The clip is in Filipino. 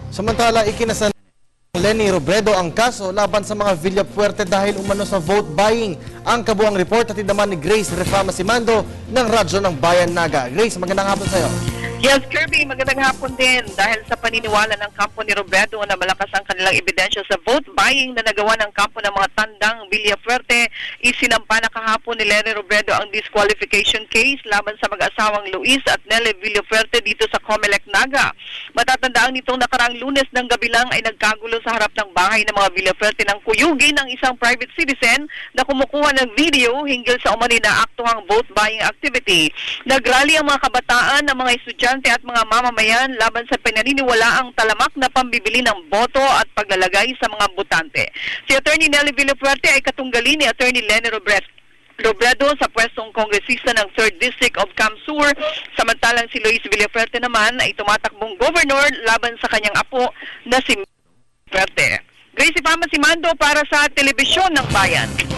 Samantala, ikinasan Leni Robredo ang kaso laban sa mga Villafuerte dahil umano sa vote buying. Ang kabuang report at naman ni Grace Refama Simando ng Radyo ng Bayan Naga. Grace, magandang hapon sa iyo. Yes, Kirby, magandang hapon din. Dahil sa paniniwala ng kampo ni Robredo na malakas ang kanilang ebidensya sa vote buying na nagawa ng kampo ng mga tandang Villafuerte, isinampa na kahapon ni Leni Robredo ang disqualification case laban sa mag-asawang Luis at Nelly Villafuerte dito sa Comelec, Naga. Matatandaan nitong nakaraang Lunes ng gabi lang ay nagkagulo sa harap ng bahay ng mga Villafuerte ng kuyugi ng isang private citizen na kumukuha ng video hinggil sa umani na aktuhang vote buying activity. Nagrally ang mga kabataan ng mga estudyante at mga mamamayan laban sa pinaniniwalaang talamak na pambibili ng boto at paglalagay sa mga botante. Si Attorney Nelly Villafuerte ay katunggali ni Attorney Leni Robredo sa pwestong kongresista ng 3rd District of Camsur, samantalang si Luis Villafuerte naman ay tumatakbong governor laban sa kanyang apo na si Villafuerte. Grace Refama Simando para sa Telebisyon ng Bayan.